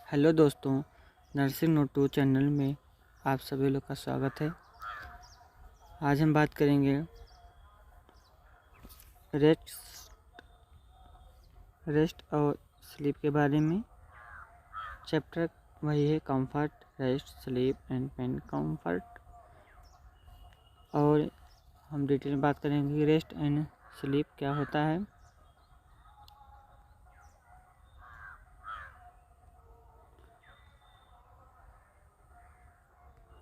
Hello दोस्तों, nursing note 2 channel में आप सभी लोग का स्वागत है। आज हम बात करेंगे रेस्ट और स्लीप के बारे में। चैप्टर वही है comfort, rest, sleep and pain comfort. और हम डिटेल में बात करेंगे रेस्ट एंड स्लीप क्या होता है।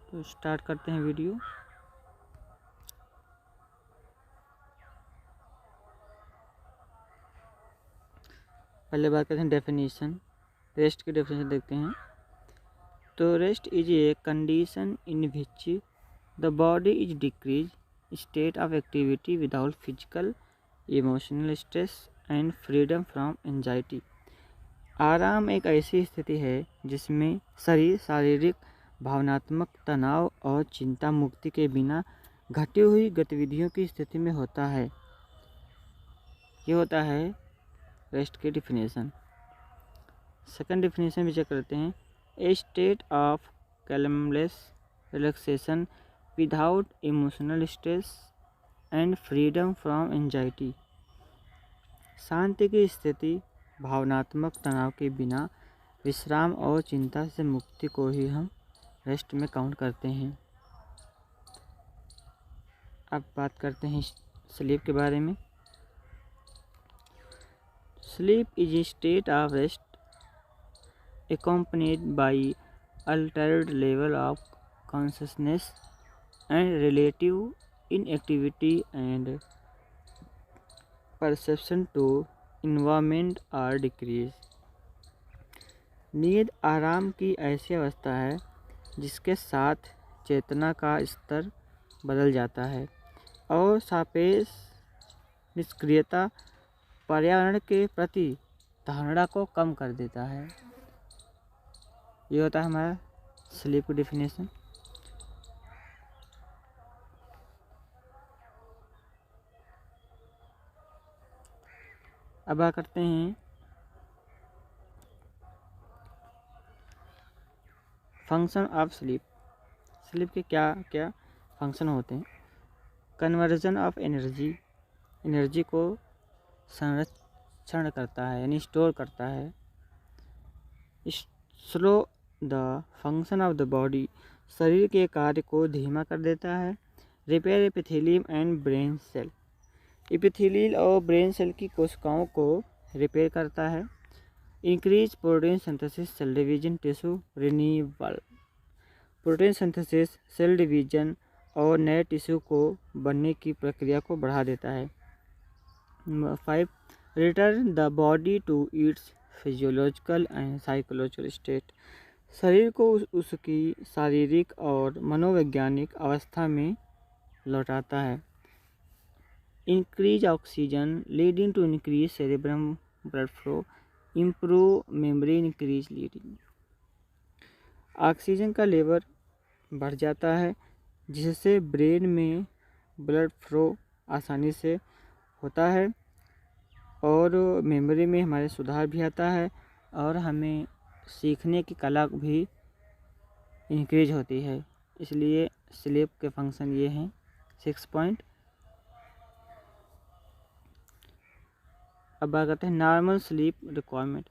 तो स्टार्ट करते हैं वीडियो। पहले बात करते हैं डेफिनेशन। रेस्ट की डेफिनेशन देखते हैं। तो rest is a condition in which the body is decrease state of activity without physical emotional stress and freedom from anxiety. आराम एक ऐसी स्थिति है जिसमें शरीर शारीरिक भावनात्मक तनाव और चिंता मुक्ति के बिना घटी हुई गतिविधियों की स्थिति में होता है। ये होता है रेस्ट की डिफिनेशन। सेकंड डिफिनेशन भी चेक करते हैं। A state of calmness relaxation without emotional stress and freedom from anxiety. शांति की स्थिति भावनात्मक तनाव के बिना विश्राम और चिंता से मुक्ति को ही हम रेस्ट में काउंट करते हैं। अब बात करते हैं स्लीप के बारे में। Sleep is a state of rest accompanied by altered level of consciousness and relative inactivity and perception to environment are decreased। नींद आराम की ऐसी अवस्था है जिसके साथ चेतना का स्तर बदल जाता है और सापेक्ष निष्क्रियता पर्यावरण के प्रति धारणा को कम कर देता है। ये होता है हमारा स्लीप की डिफिनेशन। अब बात करते हैं फंक्शन ऑफ स्लीप। स्लीप के क्या क्या फंक्शन होते हैं। कन्वर्जन ऑफ एनर्जी को संरक्षण करता है यानी स्टोर करता है। Slow the function of the body, शरीर के कार्य को धीमा कर देता है। Repair epithelium and brain cell, epithelial और ब्रेन सेल की कोशिकाओं को रिपेयर करता है। Increase protein synthesis, cell division, tissue renewal, protein synthesis cell division और नए टिश्यू को बनने की प्रक्रिया को बढ़ा देता है। 5 return the body to its physiological and psychological state, शरीर को उसकी शारीरिक और मनोवैज्ञानिक अवस्था में लौटाता है। Increase oxygen leading to increase cerebrum blood flow, improve memory, increase leading. Oxygen का लेवल बढ़ जाता है जिससे ब्रेन में ब्लड फ्लो आसानी से होता है और मेमोरी में हमारे सुधार भी आता है और हमें सीखने की कला भी इंक्रीज होती है। इसलिए स्लीप के फंक्शन ये हैं 6 पॉइंट। अब बात करते हैं नॉर्मल स्लीप रिक्वायरमेंट।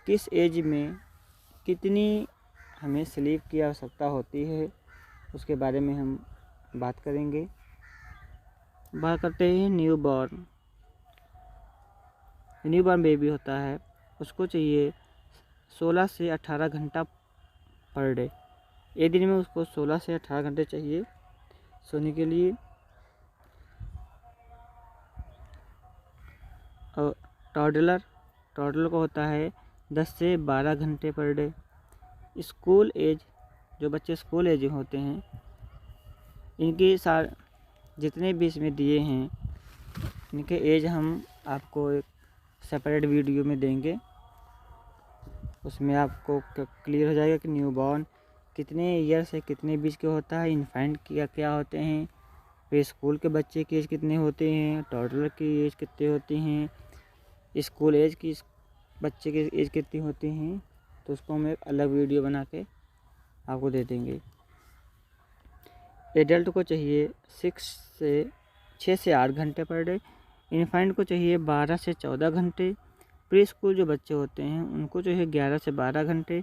किस एज में कितनी हमें स्लीप की आवश्यकता होती है उसके बारे में हम बात करेंगे। बात करते हैं न्यूबॉर्न बेबी होता है, उसको चाहिए 16 से 18 घंटा पर डे। एक दिन में उसको 16 से 18 घंटे चाहिए सोने के लिए। और टॉडलर को होता है 10 से 12 घंटे पर डे। स्कूल एज, जो बच्चे स्कूल एज होते हैं इनकी जितने भी इसमें दिए हैं इनके एज हम आपको एक सेपरेट वीडियो में देंगे। उसमें आपको क्लियर हो जाएगा कि न्यूबॉर्न कितने ईयर से कितने बीच के होता है, इन्फेंट क्या होते हैं, प्री स्कूल के बच्चे की एज कितने होते हैं, टॉडलर की एज कितने होती हैं, स्कूल एज की बच्चे की एज कितनी होती हैं तो उसको हम एक अलग वीडियो बना के आपको दे देंगे। एडल्ट को चाहिए 6 से 8 घंटे पर डे, इन्फेंट को चाहिए 12 से 14 घंटे, प्री स्कूल जो बच्चे होते हैं उनको चाहिए 11 से 12 घंटे,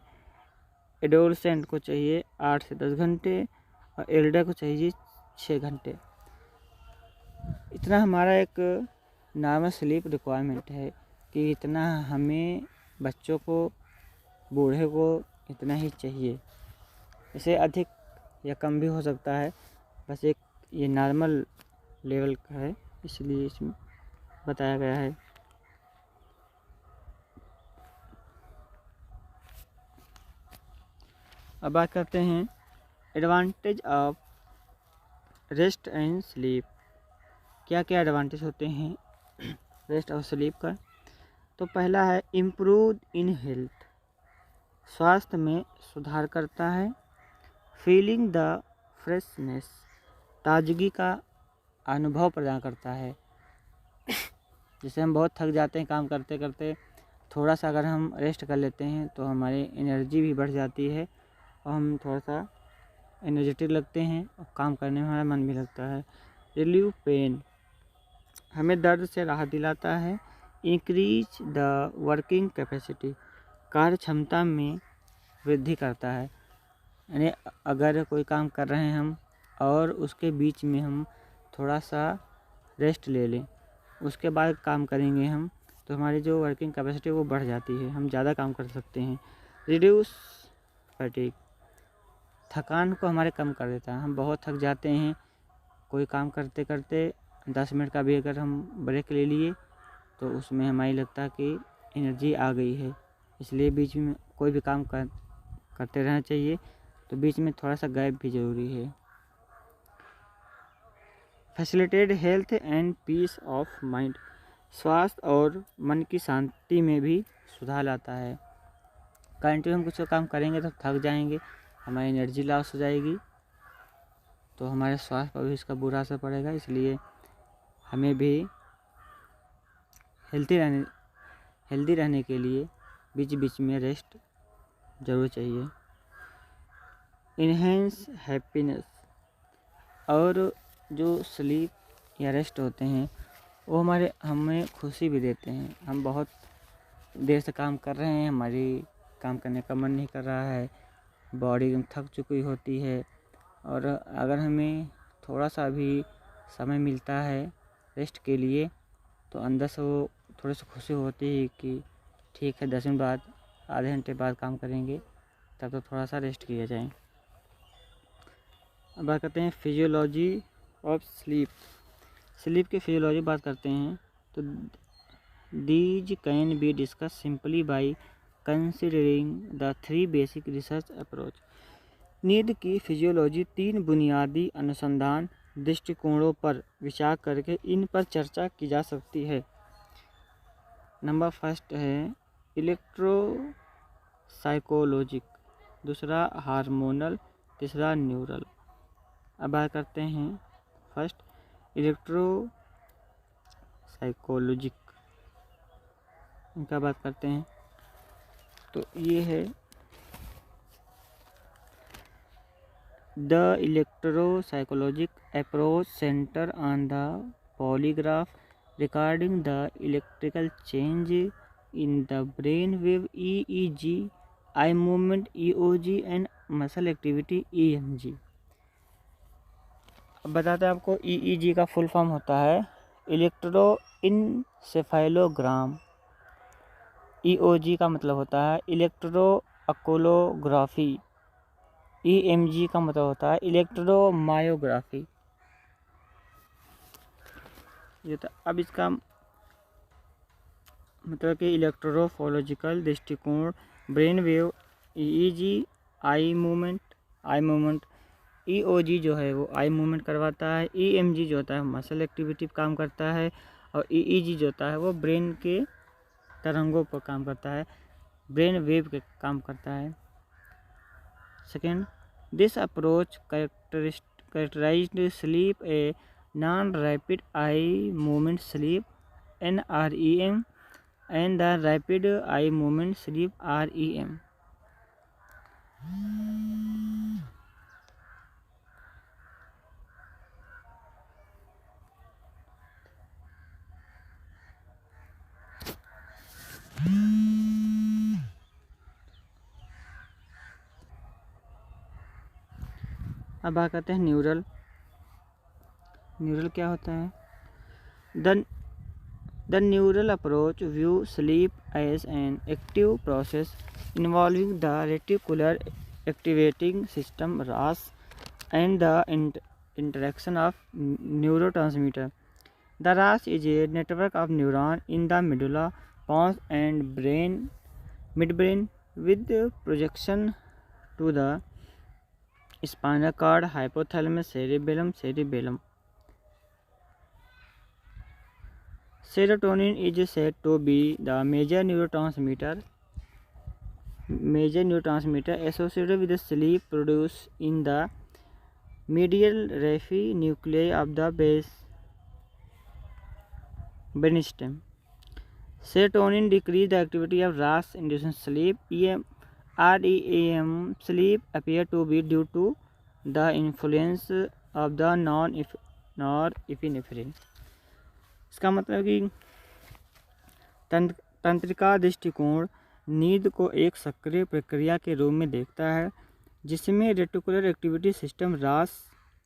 एडोलसेंट को चाहिए 8 से 10 घंटे और एल्डर को चाहिए 6 घंटे। इतना हमारा एक नॉर्मल स्लीप रिक्वायरमेंट है कि इतना हमें बच्चों को, बूढ़े को इतना ही चाहिए। इसे अधिक या कम भी हो सकता है, बस एक ये नॉर्मल लेवल का है इसलिए इसमें बताया गया है। अब बात करते हैं advantage of rest and sleep. क्या क्या एडवांटेज होते हैं रेस्ट और स्लीप का। तो पहला है इम्प्रूव इन हेल्थ, स्वास्थ्य में सुधार करता है। फीलिंग द फ्रेशनेस, ताजगी का अनुभव प्रदान करता है। जैसे हम बहुत थक जाते हैं काम करते करते, थोड़ा सा अगर हम रेस्ट कर लेते हैं तो हमारी एनर्जी भी बढ़ जाती है और हम थोड़ा सा एनर्जेटिक लगते हैं और काम करने में हमारा मन भी लगता है। रिलीव पेन, हमें दर्द से राहत दिलाता है। इंक्रीज द वर्किंग कैपेसिटी, कार्य क्षमता में वृद्धि करता है। यानी अगर कोई काम कर रहे हैं हम और उसके बीच में हम थोड़ा सा रेस्ट ले लें, उसके बाद काम करेंगे हम, तो हमारी जो वर्किंग कैपेसिटी वो बढ़ जाती है, हम ज़्यादा काम कर सकते हैं। रिड्यूस फैटिग, थकान को हमारे कम कर देता है। हम बहुत थक जाते हैं कोई काम करते करते, 10 मिनट का भी अगर हम ब्रेक ले लिए तो उसमें हमारी लगता है कि एनर्जी आ गई है, इसलिए बीच में कोई भी काम करते रहना चाहिए, तो बीच में थोड़ा सा गैप भी ज़रूरी है। Facilitate health and peace of mind, स्वास्थ्य और मन की शांति में भी सुधार लाता है। कंटिन्यू हम कुछ काम करेंगे तो थक जाएंगे, हमारी एनर्जी लॉस हो जाएगी, तो हमारे स्वास्थ्य पर भी इसका बुरा असर पड़ेगा। इसलिए हमें भी हेल्दी रहने के लिए बीच बीच में रेस्ट ज़रूर चाहिए। इन्हेंस हैप्पीनेस, और जो स्लीप या रेस्ट होते हैं वो हमें खुशी भी देते हैं। हम बहुत देर से काम कर रहे हैं, हमारी काम करने का मन नहीं कर रहा है, बॉडी थक चुकी होती है, और अगर हमें थोड़ा सा भी समय मिलता है रेस्ट के लिए तो अंदर से वो थोड़ी सी खुशी होती है कि ठीक है 10 मिनट बाद, आधे घंटे बाद काम करेंगे, तब तो थोड़ा सा रेस्ट किया जाए। अब बात करते हैं फिजियोलॉजी ऑफ स्लीप। स्लीप की फिजियोलॉजी बात करते हैं तो these can be discuss simply by considering the 3 basic research approach. नींद की फिजियोलॉजी 3 बुनियादी अनुसंधान दृष्टिकोणों पर विचार करके इन पर चर्चा की जा सकती है। नंबर फर्स्ट है इलेक्ट्रोसाइकोलॉजिक, दूसरा हार्मोनल, तीसरा न्यूरल। अब बात करते हैं फर्स्ट इलेक्ट्रोसाइकोलॉजिक, इनका बात करते हैं तो ये है the electropsychologic approach centre on the polygraph recording the electrical change in the brain wave EEG, eye movement EOG and muscle activity EMG। अब बताते हैं आपको EEG का फुल फॉर्म होता है इलेक्ट्रोइनसेफेलोग्राम, EOG का मतलब होता है इलेक्ट्रोअकोलोग्राफी, EMG का मतलब होता है इलेक्ट्रोमायोग्राफी। ये तो अब इसका मतलब कि इलेक्ट्रोफोलॉजिकल दृष्टिकोण, brain wave, EEG, eye movement, EOG जो है वो आई मूवमेंट करवाता है, EMG जो होता है मसल एक्टिविटी काम करता है, और EEG जो होता है वो ब्रेन के तरंगों पर काम करता है, ब्रेन वेव के काम करता है। Second, this approach characterized sleep a non rapid eye movement sleep NREM and the rapid eye movement sleep REM. अब बात करते हैं न्यूरल क्या होता है। The neural approach views sleep as an active process involving the reticular activating system RAS and the interaction of neurotransmitter. The RAS is a network of neurons in the medulla, pons and midbrain with projection to the spinal cord, hypothalamus, cerebellum. Serotonin is said to be the major neurotransmitter associated with sleep, produced in the medial raphe nuclei of the brainstem. Serotonin decreases the activity of RAS inducing sleep. REM sleep appear to be due to the influence of the norepinephrine. इसका मतलब कि तंत्रिका दृष्टिकोण नींद को एक सक्रिय प्रक्रिया के रूप में देखता है जिसमें रेटिकुलर एक्टिविटी सिस्टम रास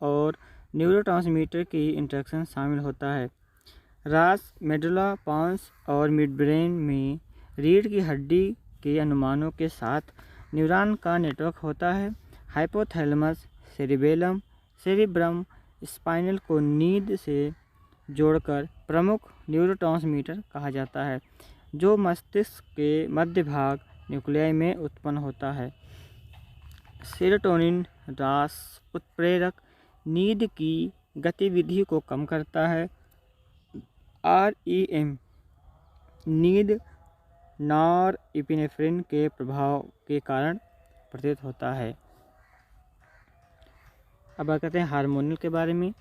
और न्यूरोट्रांसमीटर की इंटरेक्शन शामिल होता है। रास मेडुला, पॉन्स और मिडब्रेन में रीढ़ की हड्डी के अनुमानों के साथ न्यूरॉन का नेटवर्क होता है। हाइपोथैलेमस, सेरिब्रम स्पाइनल को नींद से जोड़कर प्रमुख न्यूरोट्रांसमीटर कहा जाता है जो मस्तिष्क के मध्य भाग न्यूक्लियाई में उत्पन्न होता है। सेरोटोनिन रास उत्प्रेरक नींद की गतिविधि को कम करता है। REM नींद नॉरएपिनेफ्रिन के प्रभाव के कारण प्रतीत होता है। अब बात करते हैं हार्मोनल के बारे में।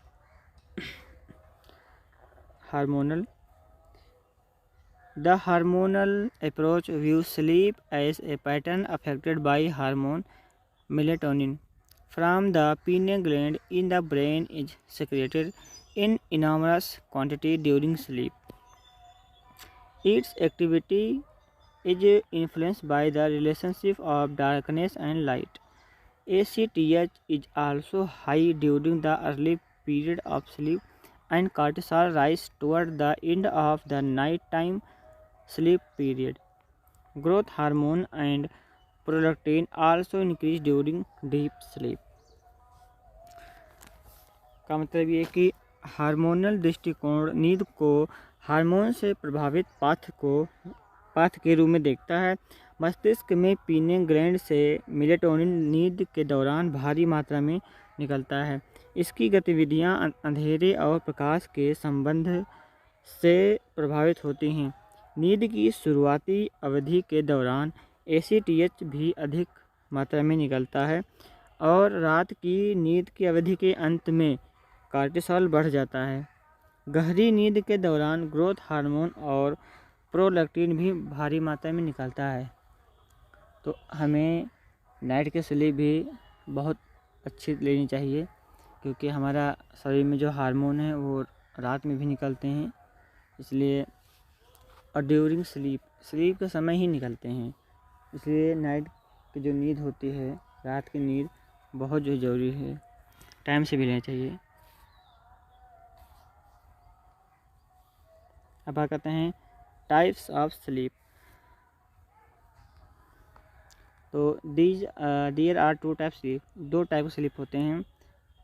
The hormonal approach views sleep as a pattern affected by hormone melatonin from the pineal gland in the brain is secreted in enormous quantity during sleep. Its activity is influenced by the relationship of darkness and light. ACTH is also high during the early period of sleep and cortisol rise toward the end of the nighttime sleep period. Growth hormone and prolactin also increase during deep sleep. का मतलब ये कि hormonal दृष्टिकोण नींद को hormone से प्रभावित path के रूप में देखता है। मस्तिष्क में पीनियल ग्लैंड से मेलेटोनिन नींद के दौरान भारी मात्रा में निकलता है। इसकी गतिविधियां अंधेरे और प्रकाश के संबंध से प्रभावित होती हैं। नींद की शुरुआती अवधि के दौरान ACTH भी अधिक मात्रा में निकलता है और रात की नींद की अवधि के अंत में कार्टिसोल बढ़ जाता है। गहरी नींद के दौरान ग्रोथ हार्मोन और प्रोलैक्टिन भी भारी मात्रा में निकलता है। तो हमें नाइट के स्लीप भी बहुत अच्छी लेनी चाहिए क्योंकि हमारा शरीर में जो हार्मोन है वो रात में भी निकलते हैं, इसलिए और ड्यूरिंग स्लीप के समय ही निकलते हैं। इसलिए नाइट की जो नींद होती है, रात की नींद बहुत जो ज़रूरी है, टाइम से भी लेना चाहिए। अब बात करते हैं टाइप्स ऑफ स्लीप। तो there are 2 type sleep, 2 type के स्लीप होते हैं।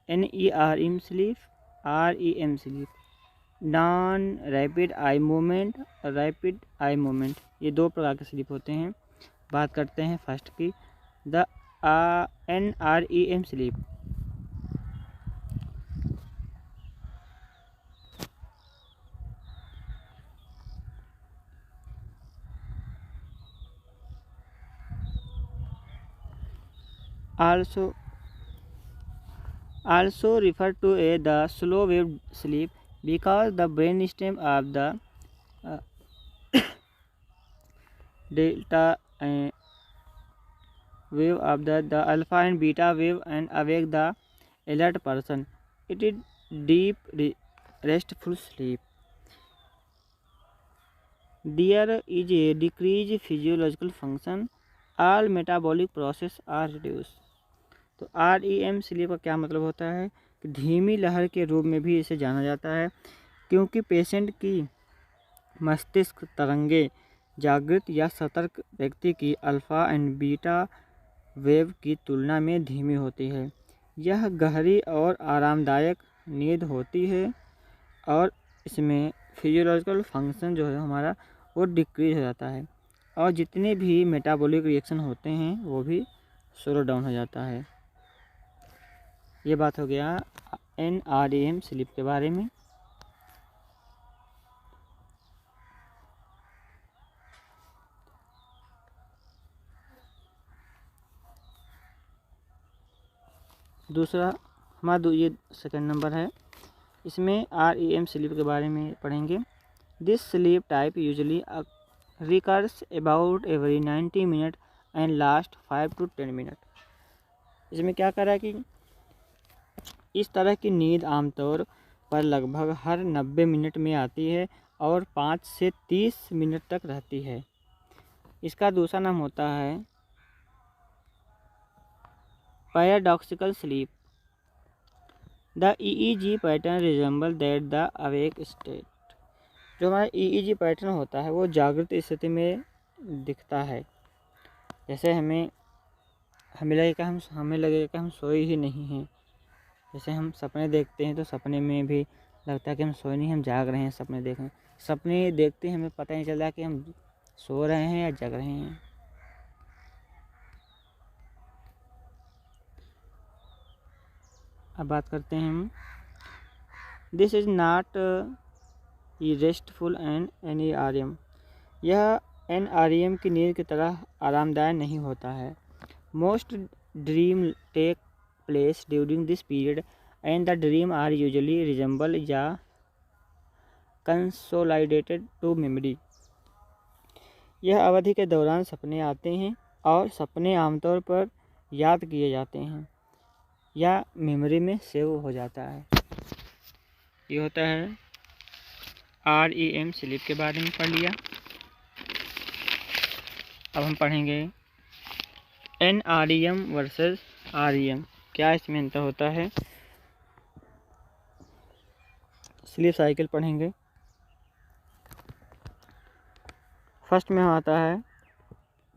NERM sleep, REM sleep. Non rapid eye movement, rapid eye movement, ये 2 प्रकार के स्लीप होते हैं। बात करते हैं फर्स्ट की, the NREM sleep. also referred to as the slow wave sleep because the brainstem of the delta wave of the alpha and beta wave and awake the alert person. It is deep restful sleep. There is a decreased physiological function. All metabolic process are reduced. तो REM sleep का क्या मतलब होता है कि धीमी लहर के रूप में भी इसे जाना जाता है, क्योंकि पेशेंट की मस्तिष्क तरंगे जागृत या सतर्क व्यक्ति की अल्फ़ा एंड बीटा वेव की तुलना में धीमी होती है। यह गहरी और आरामदायक नींद होती है और इसमें फिजियोलॉजिकल फंक्शन जो है हमारा वो डिक्रीज हो जाता है और जितने भी मेटाबॉलिक रिएक्शन होते हैं वो भी स्लो डाउन हो जाता है। ये बात हो गया NREM स्लीप के बारे में। दूसरा हमारा ये सेकंड नंबर है, इसमें REM स्लीप के बारे में पढ़ेंगे। This sleep type usually recurs about every 90 minute and last 5 to 10 minute. इसमें क्या करा है कि इस तरह की नींद आमतौर पर लगभग हर 90 मिनट में आती है और 5 से 30 मिनट तक रहती है। इसका दूसरा नाम होता है paradoxical sleep. The EEG pattern resemble that the awake state. जो हमारा EEG पैटर्न होता है वो जागृत स्थिति में दिखता है। जैसे हमें लगेगा कि हम सोए ही नहीं हैं। जैसे हम सपने देखते हैं तो सपने में भी लगता है कि हम सोए नहीं, हम जाग रहे हैं। सपने देखते हैं, हमें पता नहीं चलता कि हम सो रहे हैं या जग रहे हैं। अब बात करते हैं हम, this is not restful and NREM। यह NREM की नींद की तरह आरामदायक नहीं होता है। Most dream take place during this period and the dream are usually resemble या कंसोलिडेटेड टू मेमोरी। यह अवधि के दौरान सपने आते हैं और सपने आमतौर पर याद किए जाते हैं या मेमोरी में सेव हो जाता है। ये होता है REM स्लीप के बारे में पढ़ लिया। अब हम पढ़ेंगे NREM वर्सेस REM, क्या इसमें अंतर होता है। स्लीप साइकिल पढ़ेंगे। फर्स्ट में आता है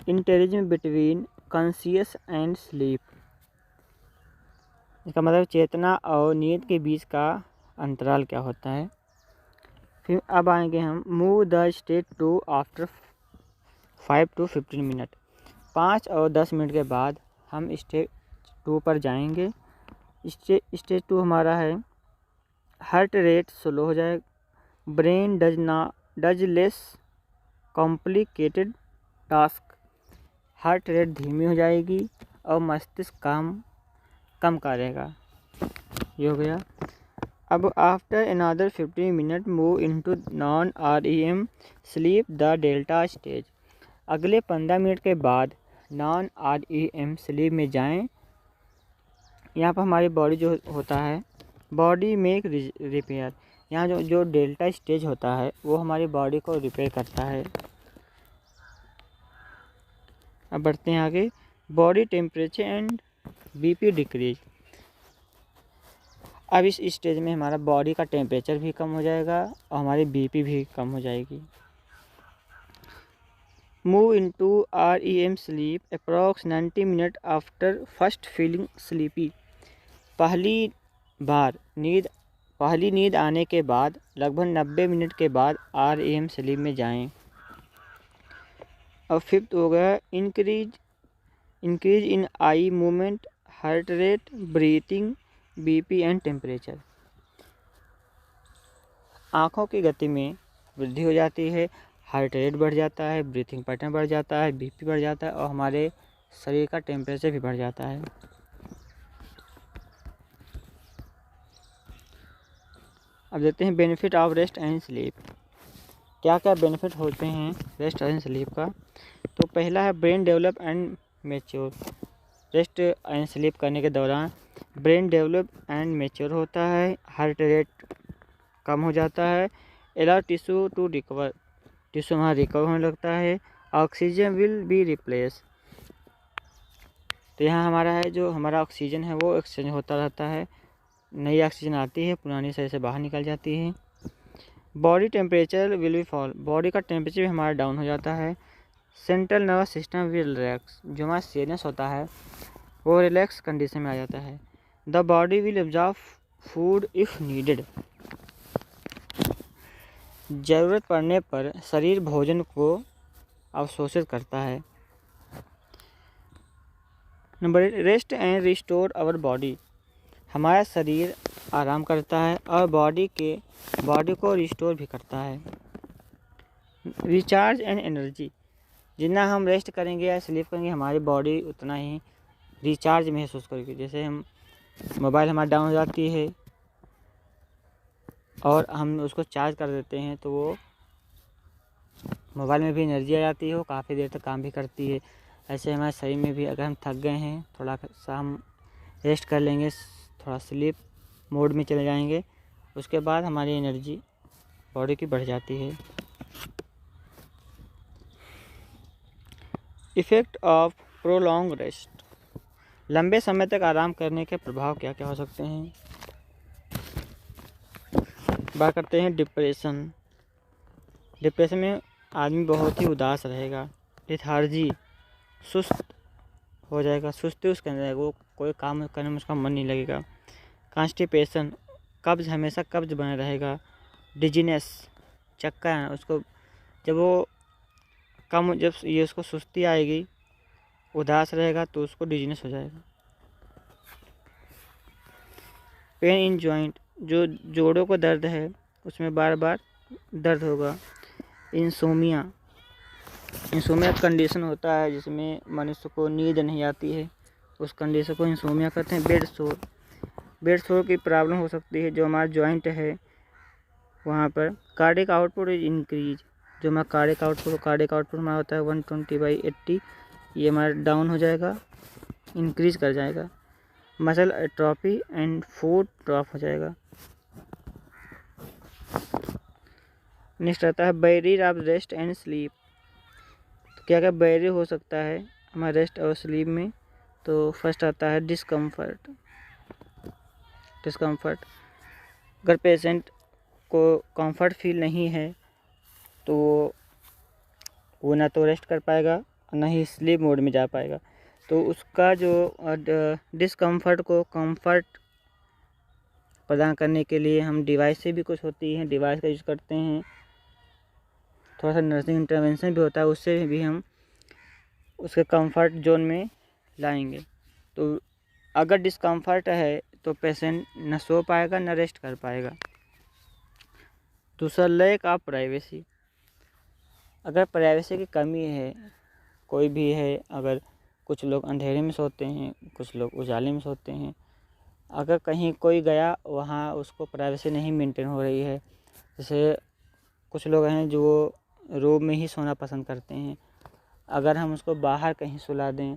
interaction between conscious and sleep. इसका मतलब चेतना और नींद के बीच का अंतराल क्या होता है। फिर अब आएंगे हम move the state to after 5 to 15 minute. 5 और 10 मिनट के बाद हम स्टेज 2 पर जाएंगे। स्टेज 2 हमारा है हार्ट रेट स्लो हो जाए, brain does less complicated task. Heart rate धीमी हो जाएगी और मस्तिष्क कम करेगा। ये हो गया। अब after another 15 minute move into non REM sleep the delta stage. अगले 15 मिनट के बाद नॉन REM स्लीप में जाएं। यहाँ पर हमारी बॉडी जो होता है बॉडी मेक रिपेयर। यहाँ जो डेल्टा स्टेज होता है वो हमारी बॉडी को रिपेयर करता है। अब बढ़ते हैं आगे, body temperature and BP decrease. अब इस स्टेज में हमारा बॉडी का टेम्परेचर भी कम हो जाएगा और हमारी BP भी कम हो जाएगी। Move into REM sleep approx 90 minute after first feeling sleepy. पहली नींद आने के बाद लगभग 90 मिनट के बाद REM स्लीप में जाएं। अब फिफ्थ हो गया increase in eye movement, heart rate, breathing, BP and temperature. आँखों की गति में वृद्धि हो जाती है, हार्ट रेट बढ़ जाता है, ब्रीथिंग पैटर्न बढ़ जाता है, BP बढ़ जाता है और हमारे शरीर का टेम्परेचर भी बढ़ जाता है। अब देखते हैं benefit of rest and sleep. क्या क्या बेनिफिट होते हैं रेस्ट एंड स्लीप का। तो पहला है brain develop and mature. Rest and sleep करने के दौरान ब्रेन डेवलप एंड मैच्योर होता है, हार्ट रेट कम हो जाता है, allow tissue to recover, tissue हमारा रिकवर होने लगता है, ऑक्सीजन विल बी रिप्लेस। तो यहाँ हमारा है जो हमारा ऑक्सीजन है वो एक्सचेंज होता रहता है, नई ऑक्सीजन आती है, पुरानी शरीर से बाहर निकल जाती है। Body temperature will be fall, body का टेम्परेचर भी हमारा डाउन हो जाता है। Central nervous system will relax, जो हमारा सीरियस होता है वो रिलैक्स कंडीशन में आ जाता है। The body will absorb food if needed, ज़रूरत पड़ने पर शरीर भोजन को अवशोषित करता है। Number 8, rest and restore our body, हमारा शरीर आराम करता है और बॉडी को रिस्टोर भी करता है। रिचार्ज एंड एनर्जी, जितना हम रेस्ट करेंगे या स्लीप करेंगे हमारी बॉडी उतना ही रिचार्ज महसूस करेगी। जैसे हम मोबाइल हमारा डाउन हो जाती है और हम उसको चार्ज कर देते हैं तो वो मोबाइल में भी एनर्जी आ जाती है, वो काफ़ी देर तक काम भी करती है। ऐसे हमारे शरीर में भी अगर हम थक गए हैं थोड़ा सा हम रेस्ट कर लेंगे, थोड़ा स्लीप मोड में चले जाएंगे, उसके बाद हमारी एनर्जी बॉडी की बढ़ जाती है। इफ़ेक्ट ऑफ प्रोलॉन्ग रेस्ट, लंबे समय तक आराम करने के प्रभाव क्या क्या हो सकते हैं। बात करते हैं डिप्रेशन। डिप्रेशन में आदमी बहुत ही उदास रहेगा, लेथार्जी, सुस्त हो जाएगा, सुस्ती उसके अंदर वो कोई काम करने में उसका मन नहीं लगेगा। कॉन्स्टिपेशन, कब्ज, हमेशा कब्ज बना रहेगा। डिजीनेस, चक्कर है उसको, जब ये उसको सुस्ती आएगी, उदास रहेगा तो उसको डिजीनेस हो जाएगा। पेन इन जॉइंट, जो जोड़ों को दर्द है उसमें बार बार दर्द होगा। इंसोमिया कंडीशन होता है जिसमें मनुष्य को नींद नहीं आती है, उस कंडीशन को इंसोमिया कहते हैं। बेड सोर की प्रॉब्लम हो सकती है, जो हमारा जॉइंट है वहाँ पर। कार्डिक आउटपुट इज इंक्रीज, जो हमारा कार्डिक आउटपुट हमारा होता है 120/80, ये हमारा डाउन हो जाएगा, इंक्रीज कर जाएगा। Muscle atrophy and food drop हो जाएगा। नेक्स्ट आता है barrier of rest and sleep. तो क्या क्या बैरियर हो सकता है हमारे रेस्ट और स्लीप में। तो फर्स्ट आता है डिस्कम्फर्ट। अगर पेशेंट को कंफर्ट फील नहीं है तो वो ना तो रेस्ट कर पाएगा और ना ही स्लीप मोड में जा पाएगा। तो उसका जो डिस्कम्फर्ट को कंफर्ट प्रदान करने के लिए हम डिवाइस से भी कुछ होती हैं, डिवाइस का यूज़ करते हैं। थोड़ा सा नर्सिंग इंटरवेंशन भी होता है, उससे भी हम उसके कंफर्ट जोन में लाएंगे। तो अगर डिस्कम्फर्ट है तो पेशेंट न सो पाएगा न रेस्ट कर पाएगा। दूसरा लैक ऑफ प्राइवेसी, अगर प्राइवेसी की कमी है, कोई भी है, अगर कुछ लोग अंधेरे में सोते हैं, कुछ लोग उजाले में सोते हैं, अगर कहीं कोई गया वहाँ उसको प्राइवेसी नहीं मेंटेन हो रही है। जैसे कुछ लोग हैं जो रूम में ही सोना पसंद करते हैं, अगर हम उसको बाहर कहीं सुला दें,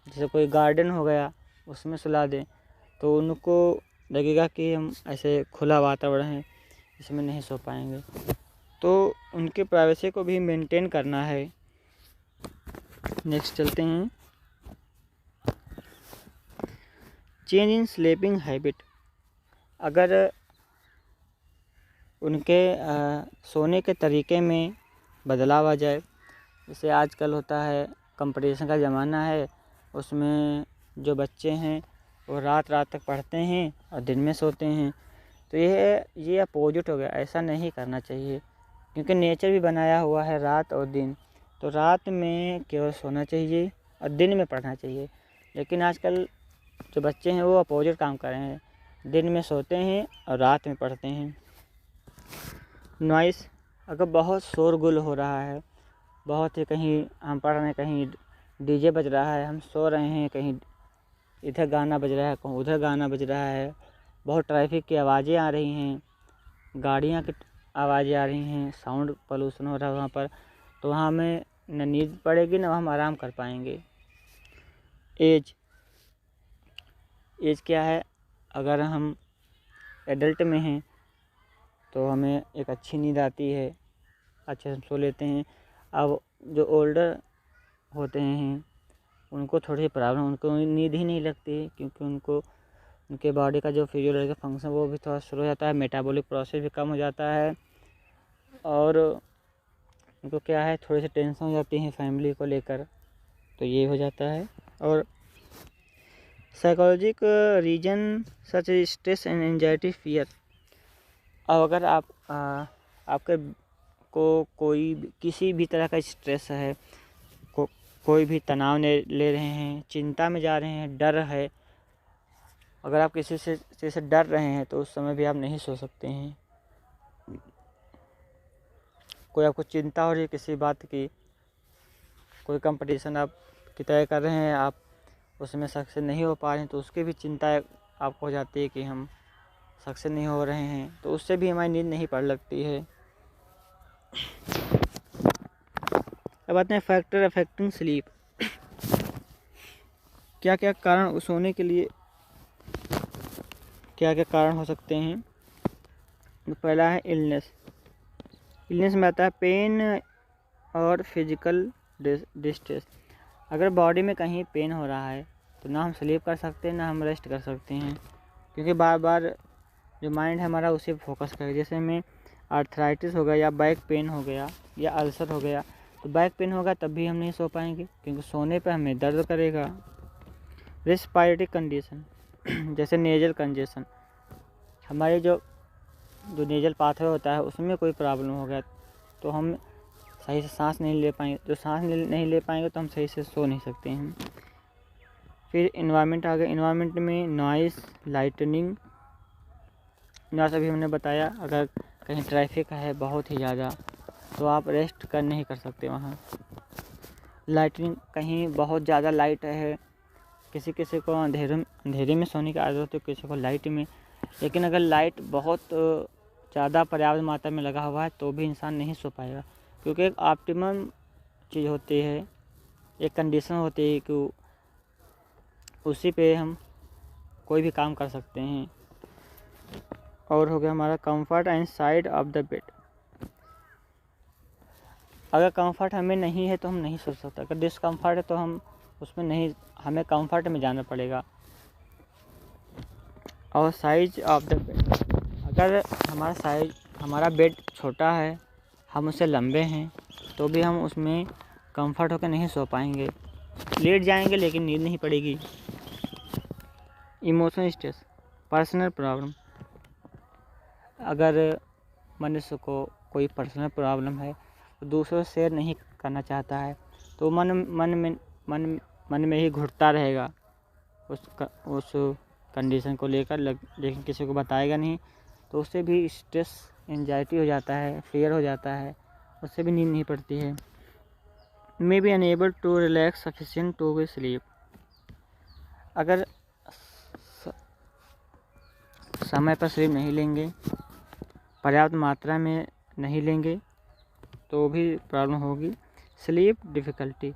जैसे कोई गार्डन हो गया उसमें सुला दें, तो उनको लगेगा कि हम ऐसे खुला वातावरण है इसमें नहीं सो पाएंगे। तो उनकी प्राइवेसी को भी मेंटेन करना है। नेक्स्ट चलते हैं चेंज इन स्लीपिंग हैबिट, अगर उनके सोने के तरीके में बदलाव आ जाए। जैसे आजकल होता है कंपटीशन का ज़माना है, उसमें जो बच्चे हैं वो रात तक पढ़ते हैं और दिन में सोते हैं। तो ये अपोजिट हो गया, ऐसा नहीं करना चाहिए, क्योंकि नेचर भी बनाया हुआ है रात और दिन। तो रात में केवल सोना चाहिए और दिन में पढ़ना चाहिए। लेकिन आजकल जो बच्चे हैं वो अपोजिट काम कर रहे हैं, दिन में सोते हैं और रात में पढ़ते हैं। नॉइस, अगर बहुत शोरगुल हो रहा है, बहुत ही, कहीं हम पढ़ रहे हैं कहीं डीजे बज रहा है, हम सो रहे हैं कहीं इधर गाना बज रहा है उधर गाना बज रहा है, बहुत ट्रैफिक की आवाज़ें आ रही हैं, गाड़ियाँ की आवाज़ें आ रही हैं, साउंड पोल्यूशन हो रहा है वहाँ पर, तो वहाँ हमें न नींद पड़ेगी न हम आराम कर पाएंगे। एज क्या है, अगर हम एडल्ट में हैं तो हमें एक अच्छी नींद आती है, अच्छे से सो लेते हैं। अब जो ओल्डर होते हैं उनको थोड़ी प्रॉब्लम, उनको नींद ही नहीं लगती, क्योंकि उनके बॉडी का जो फिजियोलॉजिकल फंक्शन वो भी थोड़ा स्लो हो जाता है, मेटाबॉलिक प्रोसेस भी कम हो जाता है, और उनको क्या है थोड़ी सी टेंशन हो जाती है फैमिली को लेकर, तो ये हो जाता है। और psychologic reason such stress and anxiety fear. अब अगर आपके को किसी भी तरह का स्ट्रेस है, कोई भी तनाव ले रहे हैं, चिंता में जा रहे हैं, डर है, अगर आप किसी चीज़ से डर रहे हैं तो उस समय भी आप नहीं सो सकते हैं। कोई आपको चिंता हो रही है किसी बात की, कोई कंपटीशन आप की तय कर रहे हैं, आप उसमें सक्सेस नहीं हो पा रहे हैं, तो उसकी भी चिंता आपको हो जाती है कि हम सक्सेस नहीं हो रहे हैं, तो उससे भी हमारी नींद नहीं पड़ लगती है। अब आते हैं फैक्टर अफेक्टिंग स्लीप। क्या क्या कारण सोने के लिए क्या क्या कारण हो सकते हैं। तो पहला है इलनेस में आता है पेन और फिजिकल डिस्ट्रेस। अगर बॉडी में कहीं पेन हो रहा है तो ना हम स्लीप कर सकते हैं ना हम रेस्ट कर सकते हैं, क्योंकि बार बार जो माइंड है हमारा उसे फोकस करेगा। जैसे हमें आर्थराइटिस हो गया या बैक पेन हो गया या अल्सर हो गया, तो बैक पेन होगा तब भी हम नहीं सो पाएंगे, क्योंकि सोने पे हमें दर्द करेगा। रेस्पिरेटरी कंडीशन जैसे नेजल कंजेशन, हमारे जो नेजल पाथवे होता है उसमें कोई प्रॉब्लम हो गया तो हम सही से सांस नहीं ले पाएंगे, जो सांस नहीं ले पाएंगे तो हम सही से सो नहीं सकते हैं। फिर इन्वायरमेंट आ गया। इन्वायरमेंट में नॉइस, लाइटनिंग, जैसा भी हमने बताया, अगर कहीं ट्रैफिक है बहुत ही ज़्यादा तो आप रेस्ट नहीं कर सकते वहाँ। लाइटनिंग, कहीं बहुत ज़्यादा लाइट है, किसी को अंधेरे में सोने की आदत होती है, किसी को लाइट में, लेकिन अगर लाइट बहुत ज़्यादा पर्याप्त मात्रा में लगा हुआ है तो भी इंसान नहीं सो पाएगा, क्योंकि एक ऑप्टिमम चीज़ होती है, एक कंडीशन होती है कि उसी पे हम कोई भी काम कर सकते हैं। और हो गया हमारा comfort and side of the bed. अगर कंफर्ट हमें नहीं है तो हम नहीं सो सकते, अगर डिस्कम्फर्ट है तो हम उसमें नहीं, हमें कंफर्ट में जाना पड़ेगा। और साइज ऑफ द बेड, अगर हमारा बेड छोटा है, हम उससे लंबे हैं, तो भी हम उसमें कंफर्ट होकर नहीं सो पाएंगे, लेट जाएंगे लेकिन नींद नहीं पड़ेगी। इमोशनल स्ट्रेस, पर्सनल प्रॉब्लम, अगर मनुष्य को कोई पर्सनल प्रॉब्लम है तो दूसरों से शेयर नहीं करना चाहता है, तो मन में ही घुटता रहेगा उस कंडीशन को लेकर, लेकिन किसी को बताएगा नहीं, तो उससे भी स्ट्रेस, एंजाइटी हो जाता है, फियर हो जाता है, उससे भी नींद नहीं पड़ती है। May be unable to relax sufficient to be sleep, अगर समय पर स्लीप नहीं लेंगे, पर्याप्त मात्रा में नहीं लेंगे, तो भी प्रॉब्लम होगी। स्लीप डिफ़िकल्टी,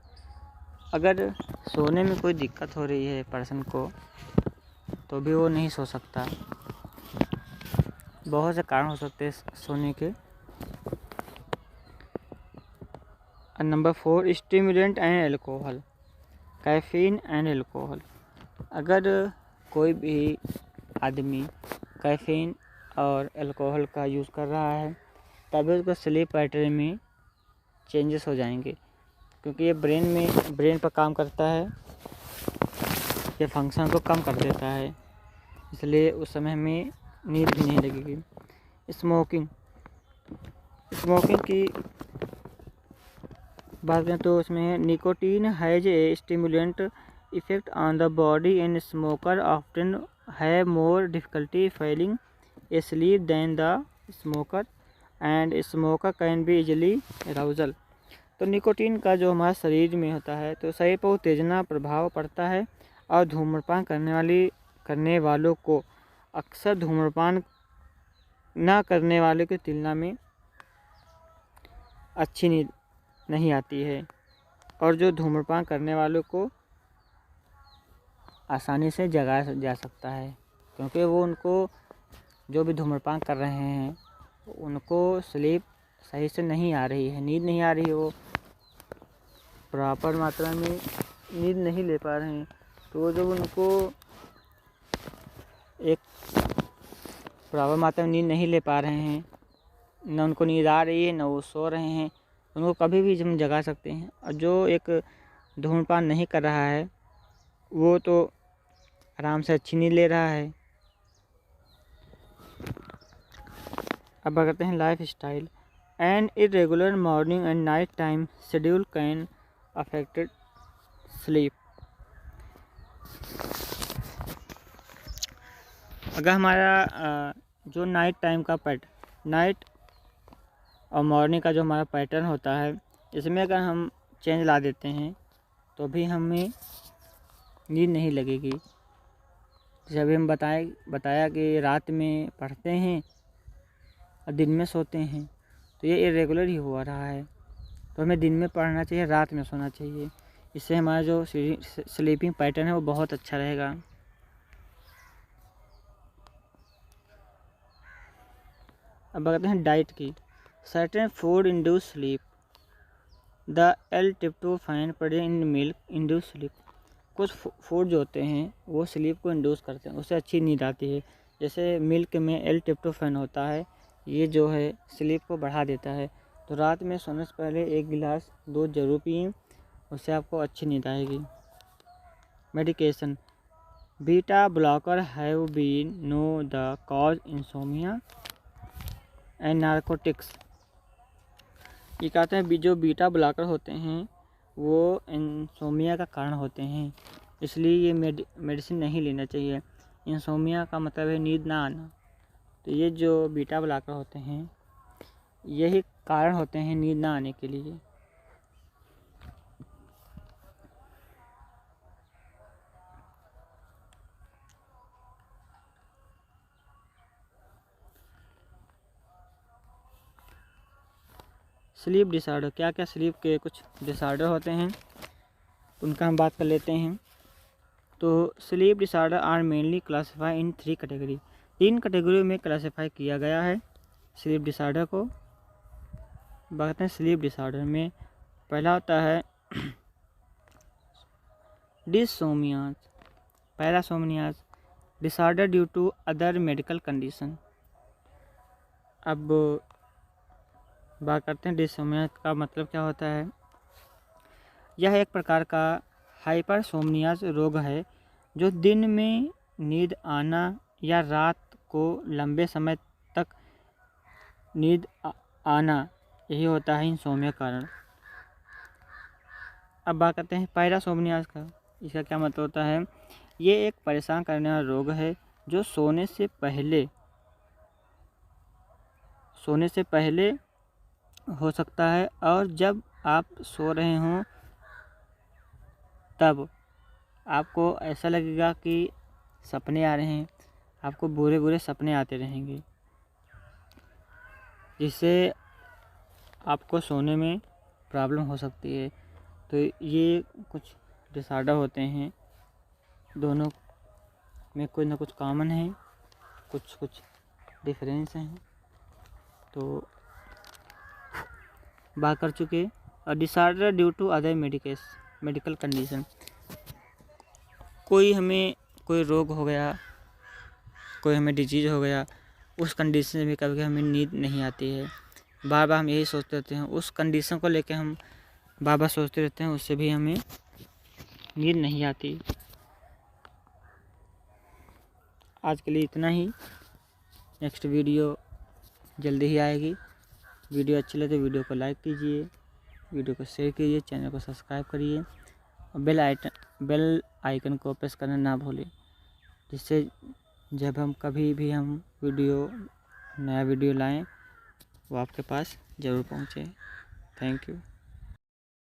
अगर सोने में कोई दिक्कत हो रही है पर्सन को तो भी वो नहीं सो सकता। बहुत से कारण हो सकते हैं सोने के। Number 4, stimulant and alcohol, caffeine and alcohol, अगर कोई भी आदमी कैफीन और अल्कोहल का यूज़ कर रहा है तभी उसको स्लीप पैटर्न में चेंजेस हो जाएंगे, क्योंकि ये ब्रेन पर काम करता है, ये फंक्शन को कम कर देता है, इसलिए उस समय में नींद भी नहीं लगेगी। स्मोकिंग की बात करें तो उसमें nicotine has a stimulant effect on the body and smoker often have more difficulty falling asleep than the smoker and smoker can be easily arousal। तो निकोटीन का जो हमारे शरीर में होता है तो शरीर पर उत्तेजना प्रभाव पड़ता है, और धूम्रपान करने वालों को अक्सर धूम्रपान न करने वालों की तुलना में अच्छी नींद नहीं आती है। और जो धूम्रपान करने वालों को आसानी से जगाया जा सकता है, क्योंकि वो उनको जो भी धूम्रपान कर रहे हैं उनको स्लीप सही से नहीं आ रही है, नींद नहीं आ रही है, वो प्रॉपर मात्रा में नींद नहीं ले पा रहे हैं। तो वो जब उनको एक प्रॉपर मात्रा में नींद नहीं ले पा रहे हैं, न उनको नींद आ रही है न वो सो रहे हैं, उनको कभी भी हम जगा सकते हैं। और जो एक धूम्रपान नहीं कर रहा है वो तो आराम से अच्छी नींद ले रहा है। अब बात करते हैं life style. An irregular morning and night time schedule can affected sleep. अगर हमारा जो नाइट टाइम का नाइट और मॉर्निंग का जो हमारा पैटर्न होता है, इसमें अगर हम चेंज ला देते हैं तो भी हमें नींद नहीं लगेगी। जैसे अभी हम बताया कि रात में पढ़ते हैं और दिन में सोते हैं, तो ये इरेगुलर ही हो रहा है। तो हमें दिन में पढ़ना चाहिए, रात में सोना चाहिए। इससे हमारा जो स्लीपिंग पैटर्न है वो बहुत अच्छा रहेगा। अब बताते हैं डाइट की। Certain food induce sleep, the L-tryptophan present in milk induce sleep. कुछ फूड जो होते हैं वो स्लीप को इंड्यूस करते हैं, उससे अच्छी नींद आती है। जैसे मिल्क में L-tryptophan होता है, ये जो है स्लीप को बढ़ा देता है। तो रात में सोने से पहले 1 गिलास दूध जरूर पिएं, उससे आपको अच्छी नींद आएगी। Medication. Beta blocker have been know the cause insomnia and narcotics. ये कहते हैं जो बीटा ब्लॉकर होते हैं वो इंसोमिया का कारण होते हैं, इसलिए ये मेडिसिन नहीं लेना चाहिए। इंसोमिया का मतलब है नींद ना आना। तो ये जो बीटा ब्लॉकर होते हैं यही कारण होते हैं नींद ना आने के लिए। Sleep disorder. क्या क्या स्लीप के कुछ डिसऑर्डर होते हैं उनका हम बात कर लेते हैं। तो sleep disorder are mainly classify in 3 category. 3 category में क्लासीफाई किया गया है स्लीप डिसऑर्डर को। बात हैं स्लीप डिसऑर्डर में, पहला होता है dyssomnias, parasomnias, disorder due to other medical condition. अब बात करते हैं डिसोमिया का मतलब क्या होता है। यह एक प्रकार का हाइपरसोमनियाज रोग है जो दिन में नींद आना या रात को लंबे समय तक नींद आना, यही होता है इंसोमिया कारण। अब बात करते हैं पैरासोमनियाज का। इसका क्या मतलब होता है। ये एक परेशान करने वाला रोग है जो सोने से पहले हो सकता है, और जब आप सो रहे हों तब आपको ऐसा लगेगा कि सपने आ रहे हैं, आपको बुरे बुरे सपने आते रहेंगे, जिससे आपको सोने में प्रॉब्लम हो सकती है। तो ये कुछ डिसऑर्डर होते हैं, दोनों में कुछ ना कुछ कॉमन है, कुछ कुछ डिफरेंस हैं। तो बात कर चुके। और disorder due to other medical condition. कोई रोग हो गया, कोई हमें डिजीज़ हो गया, उस कंडीशन में कभी हमें नींद नहीं आती है। बार बार हम यही सोचते रहते हैं, उस कंडीशन को लेकर हम बार बार सोचते रहते हैं, उससे भी हमें नींद नहीं आती। आज के लिए इतना ही। नेक्स्ट वीडियो जल्दी ही आएगी। वीडियो अच्छी लगे तो वीडियो को लाइक कीजिए, वीडियो को शेयर कीजिए, चैनल को सब्सक्राइब करिए और बेल आइकन को प्रेस करना ना भूलें, जिससे जब हम कभी भी नया वीडियो लाएं वो आपके पास ज़रूर पहुंचे। Thank you.